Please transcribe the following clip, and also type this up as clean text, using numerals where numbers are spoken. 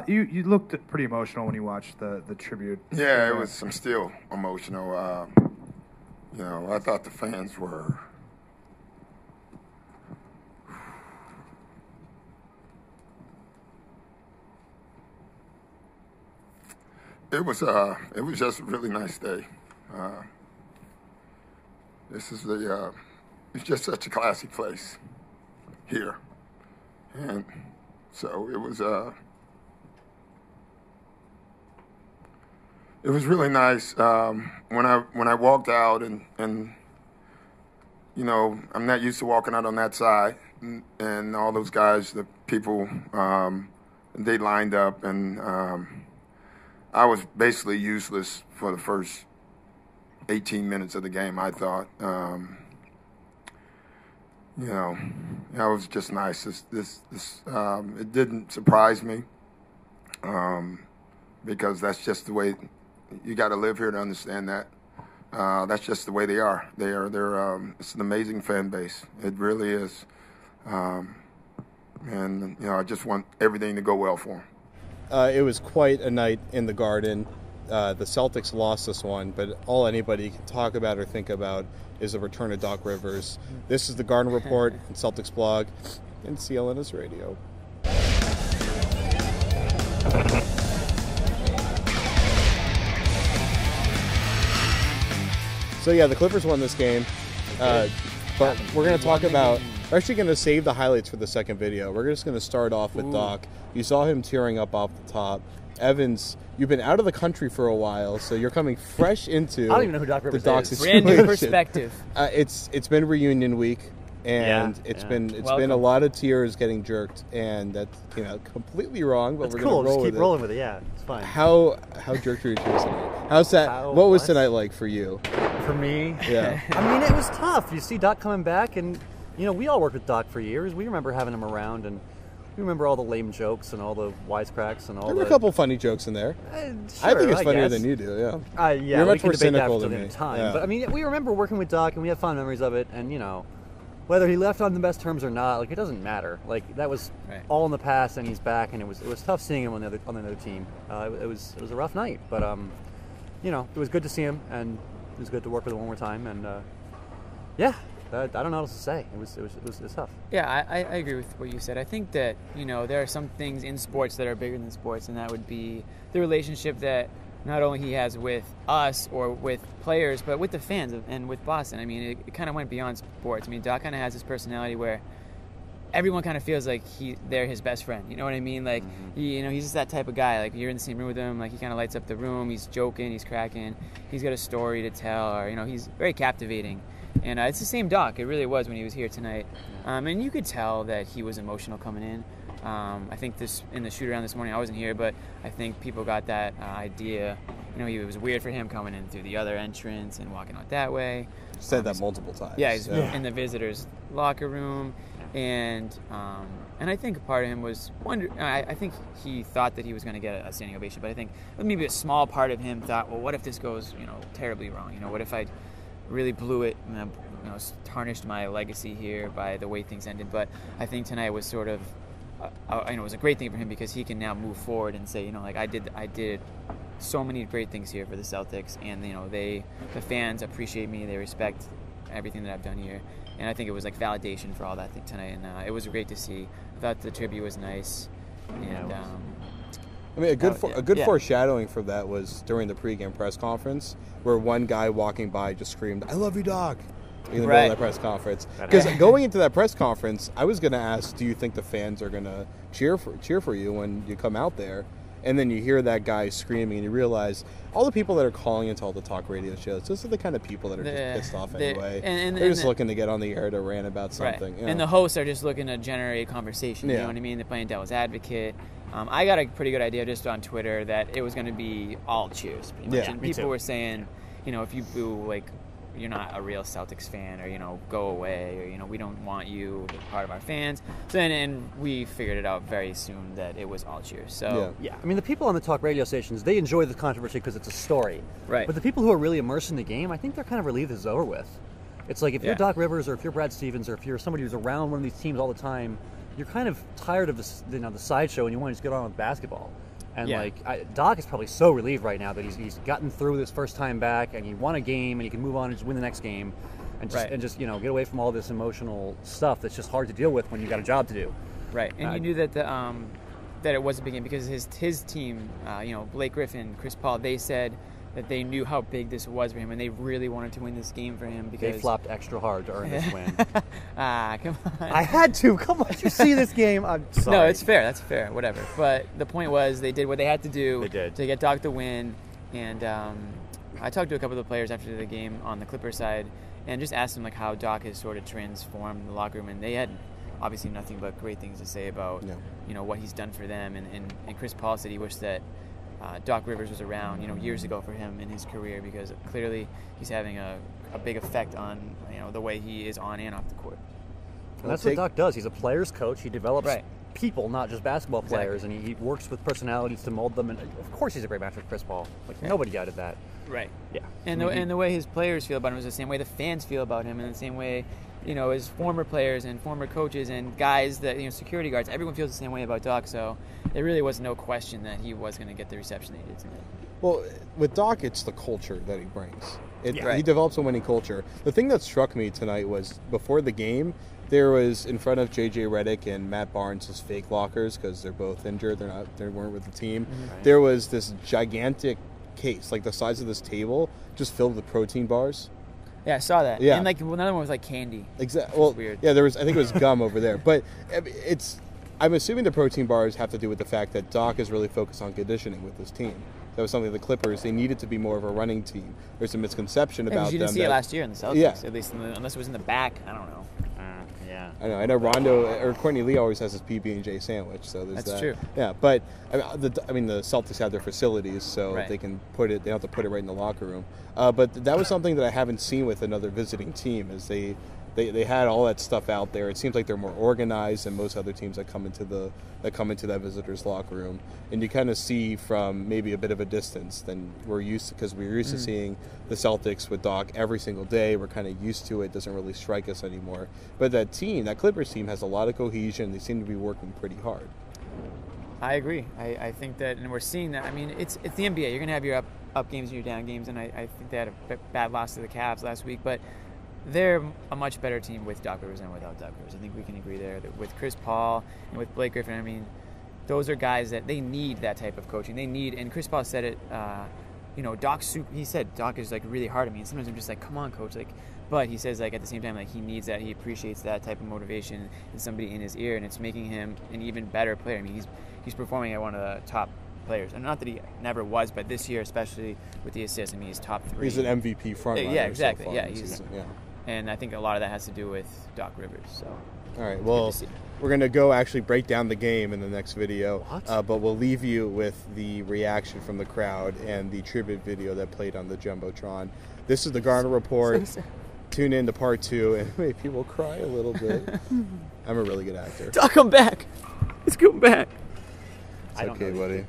You looked pretty emotional when you watched the tribute. Yeah, it was. I'm still emotional. You know, I thought the fans were. It was just a really nice day. This is it's just such a classy place here, and so it was really nice when I walked out and you know, I'm not used to walking out on that side, and all those guys, the people, they lined up, and I was basically useless for the first 18 minutes of the game, I thought. You know, that was just nice. It didn't surprise me because that's just the way you got to live here to understand that. That's just the way they are. They're it's an amazing fan base. It really is. And you know, I just want everything to go well for them. It was quite a night in the Garden. The Celtics lost this one, but all anybody can talk about or think about is the return of Doc Rivers. This is the Garden Report and Celtics blog and CLNS Radio. So yeah, the Clippers won this game, but we're going to talk about. We're actually going to save the highlights for the second video. We're just going to start off with Doc. You saw him tearing up off the top. Evans, you've been out of the country for a while, so you're coming fresh into. I don't even know who Doc Rivers is. Brand new perspective. It's been reunion week, and it's been a lot of tears getting jerked, and that's completely wrong. But that's we're cool. gonna roll Just keep with rolling with it. Yeah, it's fine. How jerked were your tears tonight? How's that? What was tonight like for you? For me, yeah. I mean, it was tough. You see Doc coming back, and we all worked with Doc for years. We remember having him around, and we remember all the lame jokes and all the wisecracks and all. There were a couple funny jokes in there. Sure, I think it's funnier than you do. Yeah. Yeah. You're we much more cynical than me. Yeah. But I mean, we remember working with Doc, and we have fond memories of it. And whether he left on the best terms or not, it doesn't matter. That was all in the past, and he's back, and it was tough seeing him on another team. It was a rough night, but it was good to see him, and it was good to work with him one more time, and I don't know what else to say. It was tough. Yeah, I agree with what you said. I think that there are some things in sports that are bigger than sports, and that would be the relationship that not only he has with us or with players, but with the fans and with Boston. I mean, it kind of went beyond sports. I mean, Doc kind of has this personality where everyone kind of feels like they're his best friend. You know what I mean? Like, he's just that type of guy. Like, you're in the same room with him. Like, he kind of lights up the room. He's joking. He's cracking. He's got a story to tell. Or, he's very captivating. And it's the same Doc. It really was when he was here tonight. And you could tell that he was emotional coming in. I think in the shoot-around this morning, I wasn't here, but I think people got that idea. It was weird for him coming in through the other entrance and walking out that way. Said that multiple times. Yeah, he's in the visitors' locker room. And I think a part of him was I think he thought that he was going to get a standing ovation, but I think maybe a small part of him thought, well, what if this goes terribly wrong? What if I really blew it and tarnished my legacy here by the way things ended? But I think tonight was sort of it was a great thing for him because he can now move forward and say, I did so many great things here for the Celtics, and the fans appreciate me, they respect everything that I've done here. And I think it was like validation for all that thing tonight, and it was great to see. I thought the tribute was nice, and I mean, a good foreshadowing for that was during the pregame press conference, where one guy walking by just screamed, "I love you, Doc," in the middle of that press conference. Because going into that press conference, I was going to ask, do you think the fans are going to cheer for you when you come out there? And then you hear that guy screaming, and you realize all the people that are calling into all the talk radio shows, those are the kind of people that are just pissed off anyway. They're just looking to get on the air to rant about something. Right. And the hosts are just looking to generate conversation. You know what I mean? They're playing devil's advocate. I got a pretty good idea just on Twitter that it was going to be all cheers. Pretty much. And people were saying, if you boo, you're not a real Celtics fan, or go away, or we don't want you as part of our fans. So and we figured it out very soon that it was all cheers. So I mean, the people on the talk radio stations, they enjoy the controversy because it's a story. Right. But the people who are really immersed in the game, I think they're kind of relieved this is over with. It's like if you're Doc Rivers, or if you're Brad Stevens, or if you're somebody who's around one of these teams all the time, you're kind of tired of this, the sideshow, and you want to just get on with basketball. And Doc is probably so relieved right now that he's gotten through this first time back, and he won a game, and he can move on and just win the next game, and just get away from all this emotional stuff that's just hard to deal with when you got a job to do. Right, and you knew that that it was a big game because his team, Blake Griffin, Chris Paul, they said that they knew how big this was for him, and they really wanted to win this game for him because they flopped extra hard to earn this win. Come on! I had to. Come on, you see this game? I'm sorry. No, it's fair. That's fair. Whatever. But the point was, they did what they had to do to get Doc the win. And I talked to a couple of the players after the game on the Clippers side, and just asked them like how Doc has sort of transformed the locker room, and they had obviously nothing but great things to say about what he's done for them. And Chris Paul said he wished that Doc Rivers was around, years ago for him in his career, because clearly he's having a big effect on, the way he is on and off the court. And that's what Doc does. He's a player's coach. He develops people, not just basketball players, and he works with personalities to mold them. And of course, he's a great match with Chris Paul. Nobody doubted that. Right. Yeah. And the way his players feel about him is the same way the fans feel about him, and the same way, his former players and former coaches and guys that, security guards, everyone feels the same way about Doc, so there really was no question that he was going to get the reception that he did tonight. Well, with Doc, it's the culture that he brings. He develops a winning culture. The thing that struck me tonight was, before the game, there was, in front of J.J. Redick and Matt Barnes' fake lockers, because they're both injured, they weren't with the team, there was this gigantic case, like the size of this table, just filled with protein bars. Yeah, I saw that. Yeah. And another one was like candy. Exactly. Well, weird. Yeah, I think it was gum over there. But I'm assuming the protein bars have to do with the fact that Doc is really focused on conditioning with his team. That was something the Clippers, they needed to be more of a running team. There's a misconception about them. You didn't see it last year in the Celtics, at least unless it was in the back. I don't know. I know Rondo or Courtney Lee always has his PB&J sandwich, so there's That's that. true. Yeah, but the Celtics have their facilities, so they can put it. They don't have to put it right in the locker room. But that was something that I haven't seen with another visiting team. Is they had all that stuff out there. It seems like they're more organized than most other teams that come into that visitors' locker room, and you kind of see from maybe a bit of a distance than we're used to, because we're used to seeing the Celtics with Doc every single day. We're kind of used to it. Doesn't really strike us anymore. But that Clippers team, has a lot of cohesion. They seem to be working pretty hard. I agree. I think that, and we're seeing that. I mean, it's the NBA. You're going to have your up games and your down games, and I think they had a bad loss to the Cavs last week, but they're a much better team with Doc Rivers than without Doc Rivers. I think we can agree there. That with Chris Paul and with Blake Griffin, I mean, those are guys that they need that type of coaching. They need, and Chris Paul said it, he said Doc is really hard on me, and sometimes I'm just like, come on, coach, but he says at the same time, he needs that, he appreciates that type of motivation and somebody in his ear, and it's making him an even better player. I mean, he's performing at one of the top players, and not that he never was, but this year, especially with the assists, I mean, he's top 3. He's an MVP frontrunner. Yeah, exactly. So far and I think a lot of that has to do with Doc Rivers. So, all right, well, we're going to go actually break down the game in the next video. But we'll leave you with the reaction from the crowd and the tribute video that played on the Jumbotron. This is the Garner Report. Tune in to part 2 and make people cry a little bit. I'm a really good actor. Doc, come back. Let's come back. It's okay, buddy.